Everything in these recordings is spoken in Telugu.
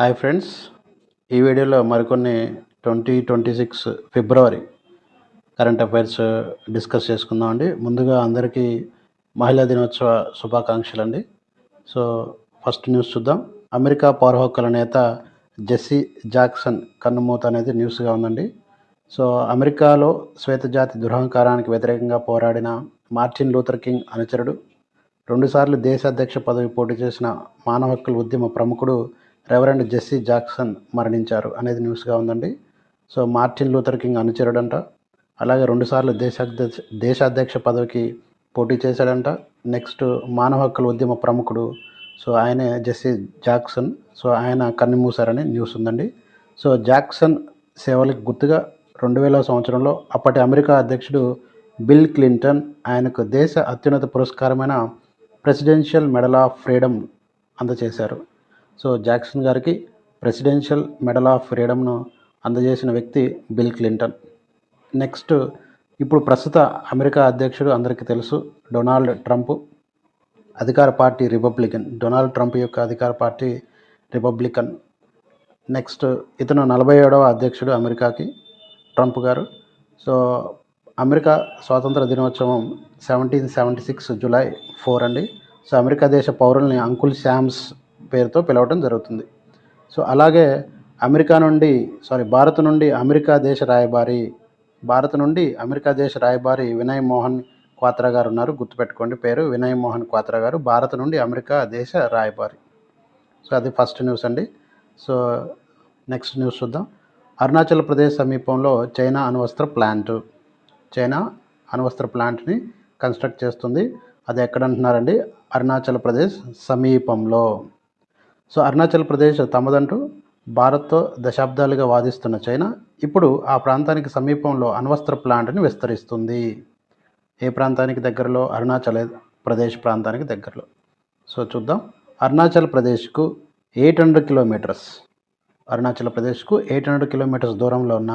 హాయ్ ఫ్రెండ్స్, ఈ వీడియోలో మరికొన్ని 2026 ఫిబ్రవరి కరెంట్ అఫైర్స్ డిస్కస్ చేసుకుందామండి. ముందుగా అందరికీ మహిళా దినోత్సవ శుభాకాంక్షలు అండి. సో ఫస్ట్ న్యూస్ చూద్దాం. అమెరికా పౌర హక్కుల నేత జెస్సీ జాక్సన్ కన్నుమూత అనేది న్యూస్గా ఉందండి. సో అమెరికాలో శ్వేతజాతి దురహంకారానికి వ్యతిరేకంగా పోరాడిన మార్టిన్ లూథర్ కింగ్ అనుచరుడు, రెండుసార్లు దేశ అధ్యక్ష పదవి పోటీ చేసిన మానవ హక్కుల ఉద్యమ ప్రముఖుడు రెవరెండ్ జెస్సీ జాక్సన్ మరణించారు అనేది న్యూస్గా ఉందండి. సో మార్టిన్ లూథర్ కింగ్ అనుచరుడంట, అలాగే రెండుసార్లు దేశాధ్యక్ష పదవికి పోటీ చేశాడంట. నెక్స్ట్ మానవ హక్కుల ఉద్యమ ప్రముఖుడు, సో ఆయనే జెస్సీ జాక్సన్. సో ఆయన కన్నుమూశారని న్యూస్ ఉందండి. సో జాక్సన్ సేవలకు గుర్తుగా 2000 సంవత్సరంలో అప్పటి అమెరికా అధ్యక్షుడు బిల్ క్లింటన్ ఆయనకు దేశ అత్యున్నత పురస్కారమైన ప్రెసిడెన్షియల్ మెడల్ ఆఫ్ ఫ్రీడమ్ అందజేశారు. సో జాక్సన్ గారికి ప్రెసిడెన్షియల్ మెడల్ ఆఫ్ ఫ్రీడమ్ను అందజేసిన వ్యక్తి బిల్ క్లింటన్. నెక్స్ట్, ఇప్పుడు ప్రస్తుత అమెరికా అధ్యక్షుడు అందరికీ తెలుసు, డొనాల్డ్ ట్రంప్. అధికార పార్టీ రిపబ్లికన్. డొనాల్డ్ ట్రంప్ యొక్క అధికార పార్టీ రిపబ్లికన్. నెక్స్ట్, ఇతను 47వ అధ్యక్షుడు అమెరికాకి, ట్రంప్ గారు. సో అమెరికా స్వాతంత్ర దినోత్సవం 1776 జూలై 4 అండి. సో అమెరికా దేశ పౌరుల్ని అంకుల్ శామ్స్ పేరుతో పిలవడం జరుగుతుంది. సో అలాగే భారత్ నుండి అమెరికా దేశ రాయబారి వినయ్ మోహన్ క్వాత్రా గారు ఉన్నారు. గుర్తుపెట్టుకోండి పేరు, వినయ్ మోహన్ క్వాత్రా గారు భారత్ నుండి అమెరికా దేశ రాయబారి. సో అది ఫస్ట్ న్యూస్ అండి. సో నెక్స్ట్ న్యూస్ చూద్దాం. అరుణాచల్ ప్రదేశ్ సమీపంలో చైనా అణ్వస్త్ర ప్లాంట్ని కన్స్ట్రక్ట్ చేస్తుంది. అది ఎక్కడ అంటున్నారండి? అరుణాచల్ ప్రదేశ్ సమీపంలో. సో అరుణాచల్ ప్రదేశ్ తమదంటూ భారత్తో దశాబ్దాలుగా వాదిస్తున్న చైనా ఇప్పుడు ఆ ప్రాంతానికి సమీపంలో అణ్వస్త్ర ప్లాంట్ని విస్తరిస్తుంది. ఏ ప్రాంతానికి దగ్గరలో? అరుణాచల్ ప్రదేశ్ ప్రాంతానికి దగ్గరలో. సో చూద్దాం. అరుణాచల్ ప్రదేశ్కు 800 కిలోమీటర్స్ దూరంలో ఉన్న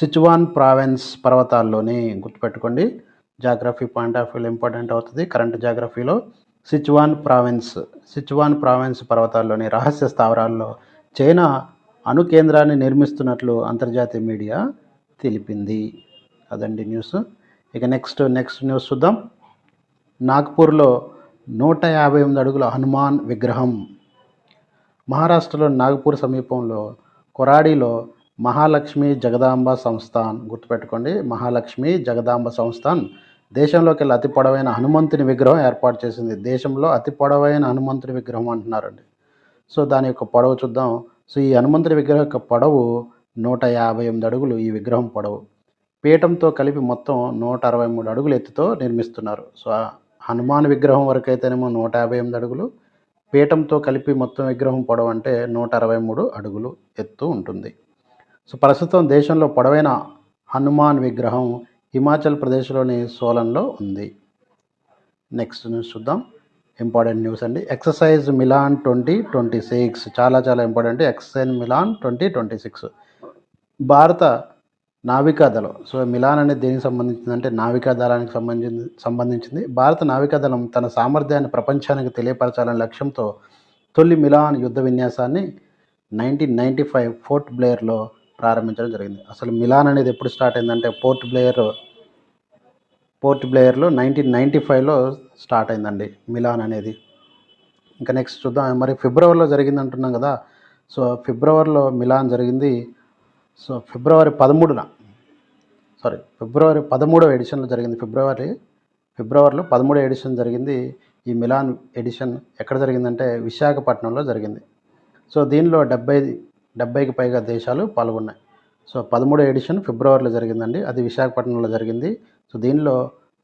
సిచువాన్ ప్రావిన్స్ పర్వతాల్లోని, గుర్తుపెట్టుకోండి, geography point of view important అవుతుంది కరెంట్ జాగ్రఫీలో. సిచువాన్ ప్రావిన్స్ పర్వతాల్లోని రహస్య స్థావరాల్లో చైనా అణు కేంద్రాన్ని నిర్మిస్తున్నట్లు అంతర్జాతీయ మీడియా తెలిపింది. అదండి న్యూస్. ఇక నెక్స్ట్ న్యూస్ చూద్దాం. నాగ్పూర్లో 158 అడుగుల హనుమాన్ విగ్రహం. మహారాష్ట్రలో నాగ్పూర్ సమీపంలో కొరాడిలో మహాలక్ష్మి జగదాంబ సంస్థాన్, గుర్తుపెట్టుకోండి, మహాలక్ష్మి జగదాంబ సంస్థాన్ దేశంలోకి అతి పొడవైన హనుమంతుని విగ్రహం ఏర్పాటు చేసింది. దేశంలో అతి పొడవైన హనుమంతుని విగ్రహం అంటున్నారండి. సో దాని యొక్క పొడవు చూద్దాం. సో ఈ హనుమంతుని విగ్రహం యొక్క పొడవు 158 అడుగులు. ఈ విగ్రహం పొడవు పీఠంతో కలిపి మొత్తం 163 అడుగులు ఎత్తుతో నిర్మిస్తున్నారు. సో హనుమాన్ విగ్రహం వరకు అయితేనేమో 158 అడుగులు, పీఠంతో కలిపి మొత్తం విగ్రహం పొడవు అంటే 163 అడుగులు ఎత్తు ఉంటుంది. సో ప్రస్తుతం దేశంలో పొడవైన హనుమాన్ విగ్రహం హిమాచల్ ప్రదేశ్లోని సోలన్లో ఉంది. నెక్స్ట్ న్యూస్ చూద్దాం. ఇంపార్టెంట్ న్యూస్ అండి. ఎక్సర్సైజ్ మిలాన్ 2026 చాలా ఇంపార్టెంట్. ఎక్సర్సైజ్ మిలాన్ 2026 భారత నావికాదళం. సో మిలాన్ అనేది దేనికి సంబంధించింది అంటే నావికాదళానికి సంబంధించింది. భారత నావికాదళం తన సామర్థ్యాన్ని ప్రపంచానికి తెలియపరచాలనే లక్ష్యంతో తొలి మిలాన్ యుద్ధ విన్యాసాన్ని 1995 ఫోర్ట్ బ్లేయర్లో ప్రారంభించడం జరిగింది. అసలు మిలాన్ అనేది ఎప్పుడు స్టార్ట్ అయిందంటే పోర్ట్ బ్లేయర్లో 1995లో స్టార్ట్ అయిందండి మిలాన్ అనేది. ఇంకా నెక్స్ట్ చూద్దాం. మరి ఫిబ్రవరిలో జరిగింది అంటున్నాం కదా. సో ఫిబ్రవరిలో మిలాన్ జరిగింది. సో ఫిబ్రవరి 13వ ఎడిషన్లో జరిగింది. ఫిబ్రవరిలో 13వ ఎడిషన్ జరిగింది. ఈ మిలాన్ ఎడిషన్ ఎక్కడ జరిగిందంటే విశాఖపట్నంలో జరిగింది. సో దీనిలో 70కి పైగా దేశాలు పాల్గొన్నాయి. సో 13వ ఎడిషన్ ఫిబ్రవరిలో జరిగిందండి, అది విశాఖపట్నంలో జరిగింది. సో దీనిలో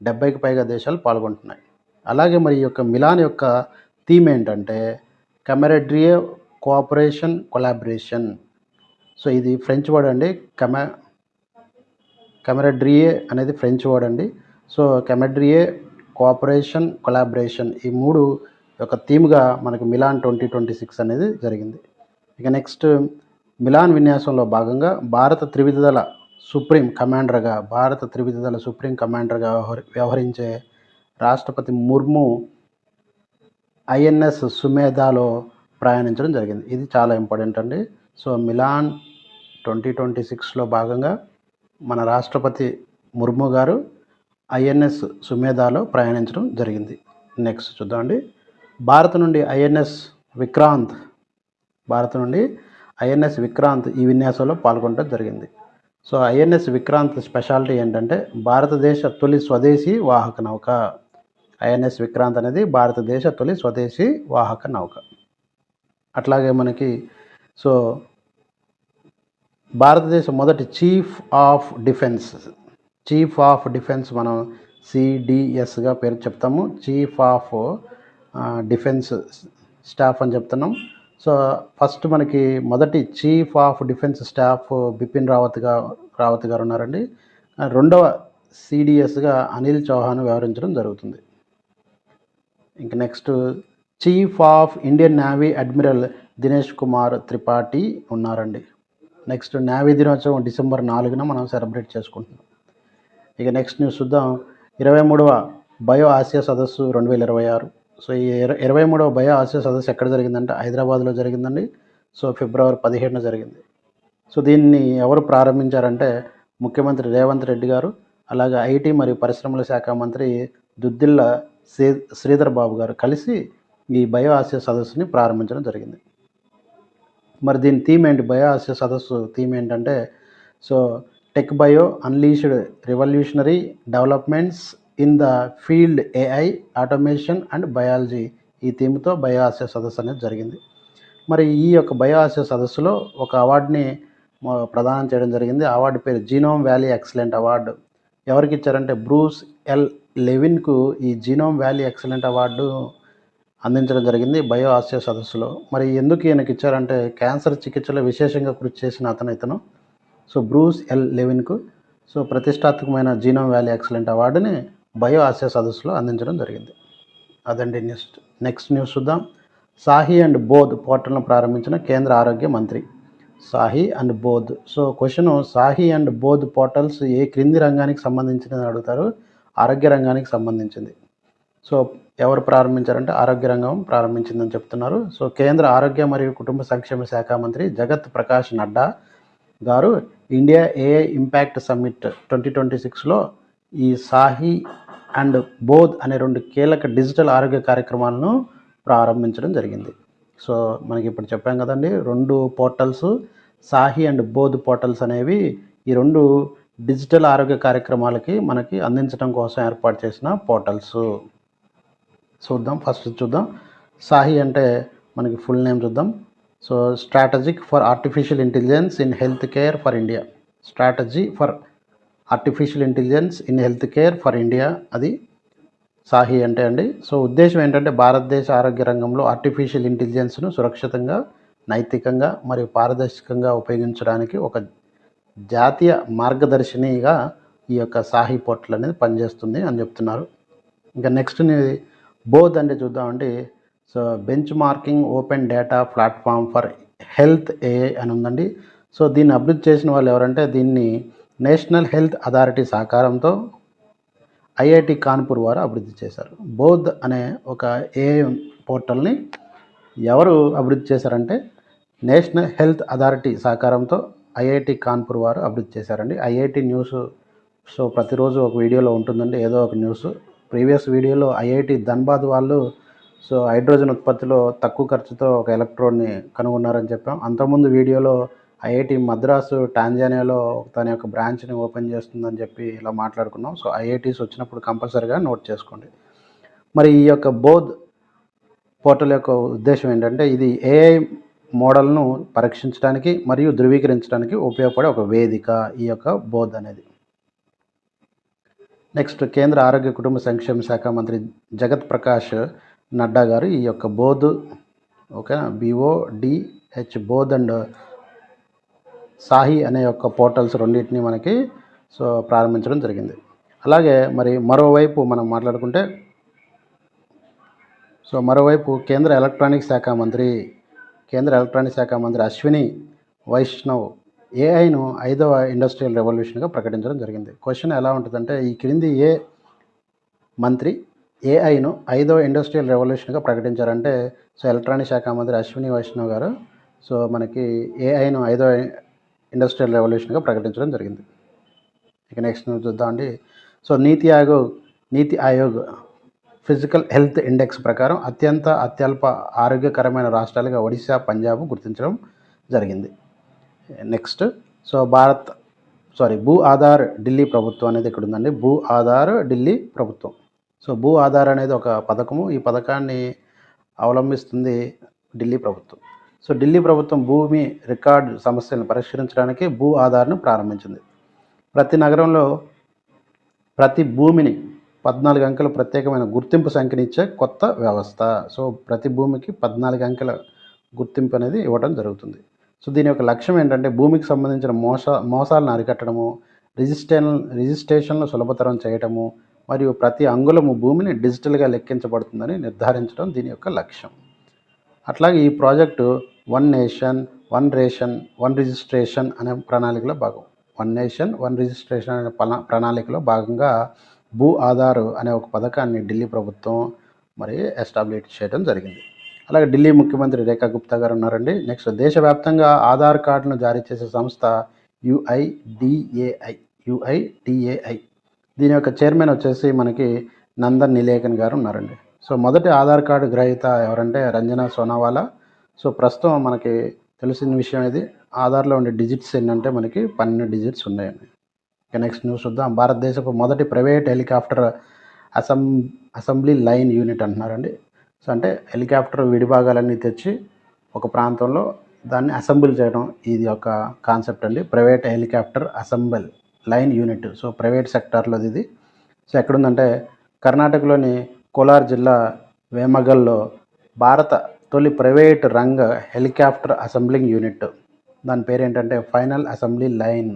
70కి పైగా దేశాలు పాల్గొంటున్నాయి. అలాగే మరి ఈ యొక్క మిలాన్ యొక్క థీమ్ ఏంటంటే కమెరడ్రియే కోఆపరేషన్ కొలాబరేషన్. సో ఇది ఫ్రెంచ్ వర్డ్ అండి. కమెరడ్రియే అనేది ఫ్రెంచ్ వర్డ్ అండి. సో కమెరడ్రియే, కోఆపరేషన్, కొలాబరేషన్, ఈ మూడు యొక్క థీమ్గా మనకు మిలాన్ 2026 అనేది జరిగింది. ఇక నెక్స్ట్, మిలాన్ విన్యాసంలో భాగంగా భారత త్రివిధ దళ సుప్రీం కమాండర్గా వ్యవహరించే రాష్ట్రపతి ముర్ము ఐఎన్ఎస్ సుమేధాలో ప్రయాణించడం జరిగింది. ఇది చాలా ఇంపార్టెంట్ అండి. సో మిలాన్ 2026లో భాగంగా మన రాష్ట్రపతి ముర్ము గారు ఐఎన్ఎస్ సుమేధాలో ప్రయాణించడం జరిగింది. నెక్స్ట్ చూద్దామండి. భారత్ నుండి ఐఎన్ఎస్ విక్రాంత్ ఈ విన్యాసంలో పాల్గొనడం జరిగింది. సో ఐఎన్ఎస్ విక్రాంత్ స్పెషాలిటీ ఏంటంటే భారతదేశ తొలి స్వదేశీ వాహక నౌక. ఐఎన్ఎస్ విక్రాంత్ అనేది భారతదేశ తొలి స్వదేశీ వాహక నౌక. అట్లాగే మనకి సో భారతదేశ మొదటి చీఫ్ ఆఫ్ డిఫెన్స్ మనం సిడిఎస్గా పేరు చెప్తాము. చీఫ్ ఆఫ్ డిఫెన్స్ స్టాఫ్ అని చెప్తున్నాం. సో ఫస్ట్ మనకి మొదటి chief of defence staff Bipin Rawat గారు ఉన్నారండి. రెండవ సిడిఎస్గా అనిల్ చౌహాన్ వ్యవహరించడం జరుగుతుంది. ఇంక next chief of Indian navy admiral Dinesh Kumar Tripathi ఉన్నారండి. నెక్స్ట్ నేవీ దినోత్సవం డిసెంబర్ 4న మనం సెలబ్రేట్ చేసుకుంటున్నాం. ఇక నెక్స్ట్ న్యూస్ చూద్దాం. 23వ బయో ఆసియా సదస్సు 2026. సో ఈ 23వ బయో ఆసియా సదస్సు ఎక్కడ జరిగిందంటే హైదరాబాద్లో జరిగిందండి. సో ఫిబ్రవరి 17న జరిగింది. సో దీన్ని ఎవరు ప్రారంభించారంటే ముఖ్యమంత్రి రేవంత్ రెడ్డి గారు, అలాగే ఐటీ మరియు పరిశ్రమల శాఖ మంత్రి దుద్దిల్ల శ్రీధర్ బాబు గారు కలిసి ఈ బయో ఆసియా సదస్సుని ప్రారంభించడం జరిగింది. మరి దీని థీమ్ ఏంటి? బయో ఆసియా సదస్సు థీమ్ ఏంటంటే so tech bio unleashed revolutionary developments in the field AI automation and biology. ఈ థీమ్తో బయో ఆసియా సదస్సు అనేది జరిగింది. మరి ఈ యొక్క బయో ఆసియా సదస్సులో ఒక అవార్డుని ప్రదానం చేయడం జరిగింది. అవార్డు పేరు జీనోమ్ వ్యాలీ ఎక్సలెంట్ అవార్డు. ఎవరికి ఇచ్చారంటే బ్రూస్ ఎల్ లెవిన్కు ఈ జీనోమ్ వ్యాలీ ఎక్సలెంట్ అవార్డు అందించడం జరిగింది బయో ఆసియా సదస్సులో. మరి ఎందుకు ఈయనకి ఇచ్చారంటే క్యాన్సర్ చికిత్సలో విశేషంగా కృషి చేసిన ఇతను సో బ్రూస్ ఎల్ లెవిన్కు సో ప్రతిష్టాత్మకమైన జీనోమ్ వ్యాలీ ఎక్సలెంట్ అవార్డుని బయో ఆసియా సదస్సులో అందించడం జరిగింది. అదండి నెక్స్ట్ న్యూస్ చూద్దాం. సాహి అండ్ బోధ్ పోర్టల్ను ప్రారంభించిన కేంద్ర ఆరోగ్య మంత్రి. Sahi and Bodh. So question, Sahi and Bodh portals ఏ క్రింది రంగానికి సంబంధించినది అడుగుతారు? ఆరోగ్య రంగానికి సంబంధించింది. సో ఎవరు ప్రారంభించారంటే ఆరోగ్య రంగం ప్రారంభించిందని చెప్తున్నారు. సో కేంద్ర ఆరోగ్య మరియు కుటుంబ సంక్షేమ శాఖ మంత్రి జగత్ ప్రకాష్ నడ్డా గారు ఇండియా ఏఐ ఇంపాక్ట్ సమ్మిట్ 2026లో ఈ సాహి అండ్ బోధ్ అనే 2 కీలక డిజిటల్ ఆరోగ్య కార్యక్రమాలను ప్రారంభించడం జరిగింది. సో మనకి ఇప్పుడు చెప్పాం కదండి, 2 portals Sahi and Bodh portals అనేవి ఈ 2 డిజిటల్ ఆరోగ్య కార్యక్రమాలకి మనకి అందించడం కోసం ఏర్పాటు చేసిన పోర్టల్స్. ఫస్ట్ చూద్దాం. సాహి అంటే మనకి ఫుల్ నేమ్ చూద్దాం. So strategic for artificial intelligence in health care for India. Strategy for artificial intelligence in health care for India, అది సాహి అంటే అండి. సో ఉద్దేశం ఏంటంటే భారతదేశ ఆరోగ్య రంగంలో ఆర్టిఫిషియల్ ఇంటెలిజెన్స్ను సురక్షితంగా, నైతికంగా మరియు పారదర్శకంగా ఉపయోగించడానికి ఒక జాతీయ మార్గదర్శినిగా ఈ యొక్క సాహి పోర్టల్ అనేది పనిచేస్తుంది అని చెప్తున్నారు. ఇంకా నెక్స్ట్ బోధ్ అంటే చూద్దామండి. So bench marking open data platform for health AI అని ఉందండి. సో దీన్ని అభివృద్ధి చేసిన వాళ్ళు ఎవరంటే దీన్ని నేషనల్ హెల్త్ అథారిటీ సహకారంతో ఐఐటి కాన్పూర్ వారు అభివృద్ధి చేశారు. బోధ్ అనే ఒక ఏఐ పోర్టల్ని ఎవరు అభివృద్ధి చేశారంటే నేషనల్ హెల్త్ అథారిటీ సహకారంతో ఐఐటి కాన్పూర్ వారు అభివృద్ధి చేశారండి. ఐఐటి న్యూస్ సో ప్రతిరోజు ఒక వీడియోలో ఉంటుందండి ఏదో ఒక న్యూస్. ప్రీవియస్ వీడియోలో ఐఐటి ధన్బాద్ వాళ్ళు సో హైడ్రోజన్ ఉత్పత్తిలో తక్కువ ఖర్చుతో ఒక ఎలక్ట్రోడ్ని కనుగొన్నారని చెప్పాం. అంతకుముందు వీడియోలో ఐఐటి మద్రాసు టాంజానియాలో తన యొక్క బ్రాంచ్ని ఓపెన్ చేస్తుందని చెప్పి ఇలా మాట్లాడుకున్నాం. సో ఐఐటీస్ వచ్చినప్పుడు కంపల్సరీగా నోట్ చేసుకోండి. మరి ఈ యొక్క బోధ్ పోర్టల్ యొక్క ఉద్దేశం ఏంటంటే ఇది ఏఐ మోడల్ను పరీక్షించడానికి మరియు ధృవీకరించడానికి ఉపయోగపడే ఒక వేదిక ఈ యొక్క బోధ్ అనేది. నెక్స్ట్ కేంద్ర ఆరోగ్య కుటుంబ సంక్షేమ శాఖ మంత్రి జగత్ ప్రకాష్ నడ్డా గారు ఈ యొక్క బోధ్ ఓకేనా BODH బోధ్ అండ్ సాహి అనే యొక్క పోర్టల్స్ రెండింటిని మనకి సో ప్రారంభించడం జరిగింది. అలాగే మరి మరోవైపు మనం మాట్లాడుకుంటే సో మరోవైపు కేంద్ర ఎలక్ట్రానిక్ శాఖ మంత్రి అశ్విని వైష్ణవ్ ఏఐను 5వ ఇండస్ట్రియల్ రెవల్యూషన్గా ప్రకటించడం జరిగింది. క్వశ్చన్ ఎలా ఉంటుందంటే ఈ క్రింది ఏ మంత్రి ఏఐను 5వ ఇండస్ట్రియల్ రెవల్యూషన్‌గా ప్రకటించారంటే సో ఎలక్ట్రానిక్ శాఖ మంత్రి అశ్విని వైష్ణవ్ గారు సో మనకి ఏఐను 5వ ఇండస్ట్రియల్ రెవల్యూషన్‌గా ప్రకటించడం జరిగింది. ఇక నెక్స్ట్ చూద్దామండి. సో నీతి ఆయోగ్ ఫిజికల్ హెల్త్ ఇండెక్స్ ప్రకారం అత్యల్ప ఆరోగ్యకరమైన రాష్ట్రాలుగా ఒడిశా, పంజాబ్ గుర్తించడం జరిగింది. నెక్స్ట్ సో భూ ఆధార్ ఢిల్లీ ప్రభుత్వం అనేది ఇక్కడ ఉందండి. భూ ఆధార్ ఢిల్లీ ప్రభుత్వం. సో భూ ఆధార్ అనేది ఒక పథకము. ఈ పథకాన్ని అవలంబిస్తుంది ఢిల్లీ ప్రభుత్వం. సో ఢిల్లీ ప్రభుత్వం భూమి రికార్డు సమస్యలను పరిష్కరించడానికి భూ ఆధార్ను ప్రారంభించింది. ప్రతి నగరంలో ప్రతి భూమిని 14 అంకెల ప్రత్యేకమైన గుర్తింపు సంఖ్యనిచ్చే కొత్త వ్యవస్థ. సో ప్రతి భూమికి 14 అంకెల గుర్తింపు అనేది ఇవ్వడం జరుగుతుంది. సో దీని యొక్క లక్ష్యం ఏంటంటే భూమికి సంబంధించిన మోసాలను అరికట్టడము, రిజిస్ట్రేషన్లు సులభతరం చేయటము మరియు ప్రతి అంగుళము భూమిని డిజిటల్గా లెక్కించబడుతుందని నిర్ధారించడం దీని యొక్క లక్ష్యం. అట్లాగే ఈ project one nation one ration one registration అనే ప్రణాళికలో భాగం. వన్ నేషన్ వన్ రిజిస్ట్రేషన్ అనే ప్రణాళికలో భాగంగా భూ ఆధార్ అనే ఒక పథకాన్ని ఢిల్లీ ప్రభుత్వం మరి ఎస్టాబ్లిష్ చేయడం జరిగింది. అలాగే ఢిల్లీ ముఖ్యమంత్రి రేఖా గుప్తా గారు ఉన్నారండి. నెక్స్ట్ దేశవ్యాప్తంగా ఆధార్ కార్డును జారీ చేసే సంస్థ యుఐడిఏఐ. దీని యొక్క చైర్మన్ వచ్చేసి మనకి నందన్ నిలేకన్ గారు ఉన్నారండి. సో మొదటి ఆధార్ కార్డు గ్రహీత ఎవరంటే రంజనా సోనావాలా. సో ప్రస్తుతం మనకి తెలిసిన విషయం ఇది. ఆధార్లో ఉండే డిజిట్స్ ఏంటంటే మనకి 12 డిజిట్స్ ఉన్నాయండి. ఇక నెక్స్ట్ న్యూస్ చూద్దాం. భారతదేశపు మొదటి private helicopter assembly line unit అంటున్నారండి. సో అంటే హెలికాప్టర్ విడిభాగాలన్నీ తెచ్చి ఒక ప్రాంతంలో దాన్ని అసెంబుల్ చేయడం ఇది ఒక కాన్సెప్ట్ అండి. Private helicopter assemble line unit. So private సెక్టార్లో ఇది. సో ఎక్కడుందంటే కర్ణాటకలోని కోలార్ జిల్లా వేమగల్లో భారత తొలి ప్రైవేట్ రంగ హెలికాప్టర్ అసెంబ్లింగ్ యూనిట్. దాని పేరు ఏంటంటే ఫైనల్ అసెంబ్లీ లైన్.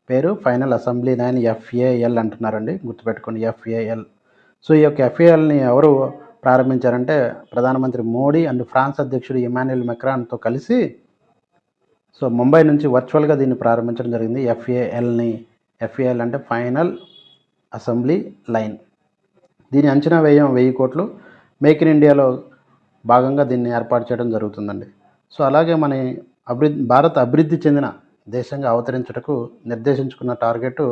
పేరు ఫైనల్ అసెంబ్లీ లైన్ FAL అంటున్నారండి, గుర్తుపెట్టుకోండి FAL. సో ఈ యొక్క FALని ఎవరు ప్రారంభించారంటే ప్రధానమంత్రి మోడీ అండ్ ఫ్రాన్స్ అధ్యక్షుడు ఇమాన్యుయల్ మెక్రాన్తో కలిసి సో ముంబై నుంచి వర్చువల్గా దీన్ని ప్రారంభించడం జరిగింది. FAL అంటే ఫైనల్ అసెంబ్లీ లైన్. దీని అంచనా వ్యయం 1000 కోట్లు. మేక్ ఇన్ ఇండియాలో భాగంగా దీన్ని ఏర్పాటు చేయడం జరుగుతుందండి. సో అలాగే భారత్ అభివృద్ధి చెందిన దేశంగా అవతరించుటకు నిర్దేశించుకున్న టార్గెట్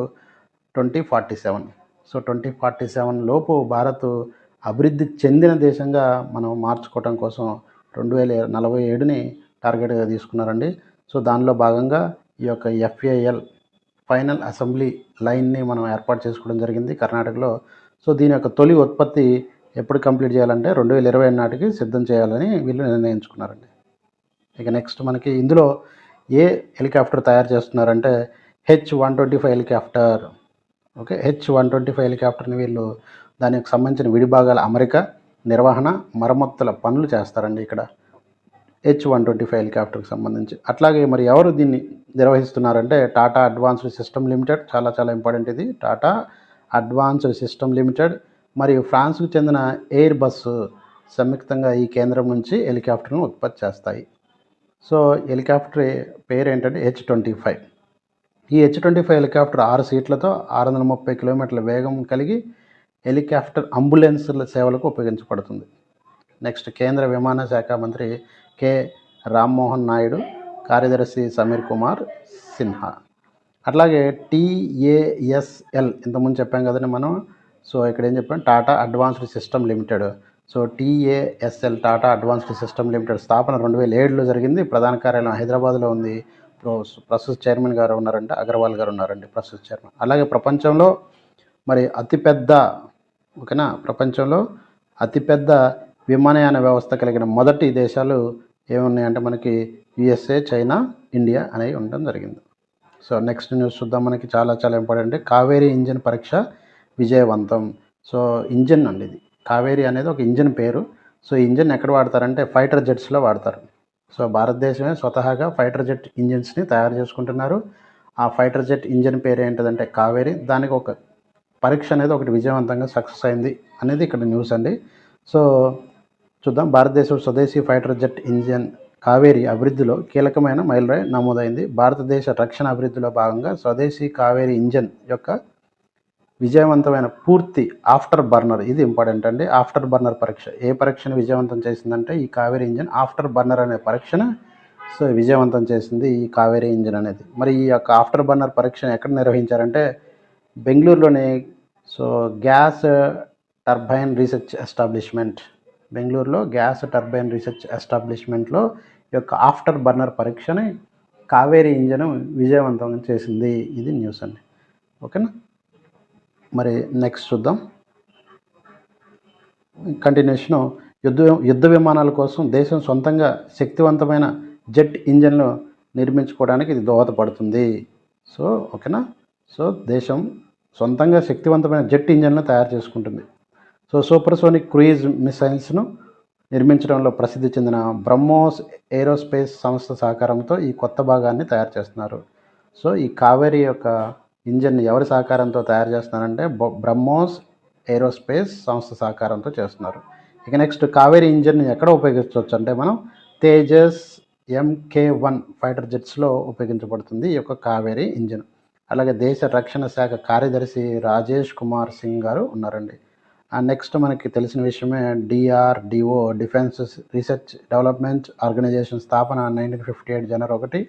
2047. సో 2047 లోపు భారత్ అభివృద్ధి చెందిన దేశంగా మనం మార్చుకోవటం కోసం 2047ని టార్గెట్గా తీసుకున్నారండి. సో దానిలో భాగంగా ఈ యొక్క FAL ఫైనల్ అసెంబ్లీ లైన్ని మనం ఏర్పాటు చేసుకోవడం జరిగింది కర్ణాటకలో. సో దీని యొక్క తొలి ఉత్పత్తి ఎప్పుడు కంప్లీట్ చేయాలంటే 2020 నాటికి సిద్ధం చేయాలని వీళ్ళు నిర్ణయించుకున్నారండి. ఇక నెక్స్ట్ మనకి ఇందులో ఏ హెలికాప్టర్ తయారు చేస్తున్నారంటే H-125 హెలికాప్టర్. ఓకే, H-125 హెలికాప్టర్ని వీళ్ళు దానికి సంబంధించిన విడిభాగాల అమరిక, నిర్వహణ, మరమ్మతుల పనులు చేస్తారండి ఇక్కడ H-125 హెలికాప్టర్కి సంబంధించి. అట్లాగే మరి ఎవరు దీన్ని నిర్వహిస్తున్నారంటే టాటా అడ్వాన్స్డ్ సిస్టమ్ లిమిటెడ్. చాలా ఇంపార్టెంట్ ఇది. టాటా అడ్వాన్స్డ్ సిస్టమ్ లిమిటెడ్ మరియు ఫ్రాన్స్కు చెందిన ఎయిర్ బస్ సంయుక్తంగా ఈ కేంద్రం నుంచి హెలికాప్టర్ను ఉత్పత్తి చేస్తాయి. సో హెలికాప్టర్ పేరు ఏంటంటే H-25. ఈ H-25 హెలికాప్టర్ 6 సీట్లతో 630 కిలోమీటర్ల వేగం కలిగి హెలికాప్టర్ అంబులెన్స్ల సేవలకు ఉపయోగించబడుతుంది. నెక్స్ట్ కేంద్ర విమాన శాఖ మంత్రి కె రామ్మోహన్ నాయుడు, కార్యదర్శి సమీర్ కుమార్ సిన్హా. అట్లాగే TASL ఇంతకుముందు చెప్పాం కదండి మనం. సో ఇక్కడ ఏం చెప్పాం, Tata advanced system limited. So TASL Tata advanced system limited స్థాపన 2007లో జరిగింది. ప్రధాన కార్యాలయం హైదరాబాద్లో ఉంది. ప్రస్తుత చైర్మన్ గారు ఉన్నారంటే అగర్వాల్ గారు ఉన్నారండి ప్రస్తుత చైర్మన్. అలాగే ప్రపంచంలో అతిపెద్ద విమానయాన వ్యవస్థ కలిగిన మొదటి దేశాలు ఏమున్నాయంటే మనకి USA, చైనా, ఇండియా అనేవి ఉండడం జరిగింది. సో నెక్స్ట్ న్యూస్ చూద్దాం. మనకి చాలా ఇంపార్టెంట్. కావేరీ ఇంజిన్ పరీక్ష విజయవంతం. సో ఇంజిన్ అండి ఇది. కావేరీ అనేది ఒక ఇంజిన్ పేరు. సో ఇంజిన్ ఎక్కడ వాడతారంటే ఫైటర్ జెట్స్లో వాడతారు. సో భారతదేశమే స్వతహాగా ఫైటర్ జెట్ ఇంజిన్స్ని తయారు చేసుకుంటున్నారు. ఆ ఫైటర్ జెట్ ఇంజిన్ పేరు ఏంటిదంటే కావేరీ. దానికి ఒక పరీక్ష అనేది ఒకటి విజయవంతంగా సక్సెస్ అయింది అనేది ఇక్కడ న్యూస్ అండి. సో చూద్దాం. భారతదేశం స్వదేశీ ఫైటర్ జెట్ ఇంజిన్ కావేరీ అభివృద్ధిలో కీలకమైన మైలురాయి నమోదైంది. భారతదేశ రక్షణ అభివృద్ధిలో భాగంగా స్వదేశీ కావేరీ ఇంజిన్ యొక్క విజయవంతమైన పూర్తి ఆఫ్టర్ బర్నర్, ఇది ఇంపార్టెంట్ అండి. ఆఫ్టర్ బర్నర్ పరీక్ష ఏ పరీక్షను విజయవంతం చేసిందంటే ఈ కావేరీ ఇంజిన్ ఆఫ్టర్ బర్నర్ అనే పరీక్షను విజయవంతం చేసింది ఈ కావేరీ ఇంజిన్ అనేది. మరి ఈ యొక్క ఆఫ్టర్ బర్నర్ పరీక్షను ఎక్కడ నిర్వహించారంటే బెంగళూరులోని గ్యాస్ టర్బైన్ రీసెర్చ్ ఎస్టాబ్లిష్మెంట్, బెంగళూరులో గ్యాస్ టర్బైన్ రీసెర్చ్ ఎస్టాబ్లిష్మెంట్లో ఈ యొక్క ఆఫ్టర్ బర్నర్ పరీక్షని కావేరీ ఇంజన్ విజయవంతం చేసింది. ఇది న్యూస్ అండి. ఓకేనా, మరి నెక్స్ట్ చూద్దాం. కంటిన్యూషను, యుద్ధ విమానాల కోసం దేశం సొంతంగా శక్తివంతమైన జెట్ ఇంజన్లు నిర్మించుకోవడానికి ఇది దోహదపడుతుంది. ఓకేనా, దేశం సొంతంగా శక్తివంతమైన జెట్ ఇంజన్లు తయారు చేసుకుంటుంది. సూపర్సోనిక్ క్రూయిజ్ మిసైల్స్ను నిర్మించడంలో ప్రసిద్ధి చెందిన బ్రహ్మోస్ ఏరోస్పేస్ సంస్థ సహకారంతో ఈ కొత్త భాగాన్ని తయారు చేస్తున్నారు. ఈ కావేరీ యొక్క ఇంజన్ ఎవరి సహకారంతో తయారు చేస్తున్నారంటే బ్రహ్మోస్ ఏరోస్పేస్ సంస్థ సహకారంతో చేస్తున్నారు. ఇక నెక్స్ట్, కావేరీ ఇంజన్ ఎక్కడ ఉపయోగించవచ్చు అంటే మనం తేజస్ MK1 ఫైటర్ జెట్స్లో ఉపయోగించబడుతుంది ఈ యొక్క కావేరీ ఇంజన్. అలాగే దేశ రక్షణ శాఖ కార్యదర్శి రాజేష్ కుమార్ సింగ్ గారు ఉన్నారండి. నెక్స్ట్ మనకి తెలిసిన విషయమే, DRDO defence research development organisation స్థాపన 1958 జనవరి 1,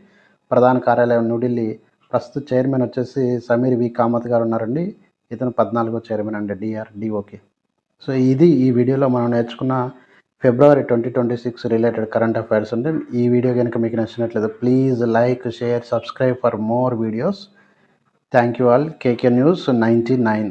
ప్రధాన కార్యాలయం న్యూఢిల్లీ. ప్రస్తుత చైర్మన్ వచ్చేసి సమీర్ వి కామత్ గారు ఉన్నారండి. ఇతను 14వ చైర్మన్ అండి DRDOకి. ఇది ఈ వీడియోలో మనం నేర్చుకున్న ఫిబ్రవరి 2026 రిలేటెడ్ కరెంట్ అఫైర్స్ అండి. ఈ వీడియో కనుక మీకు నచ్చినట్లయితే please like, share, subscribe for more videos. Thank you all. KK News 99.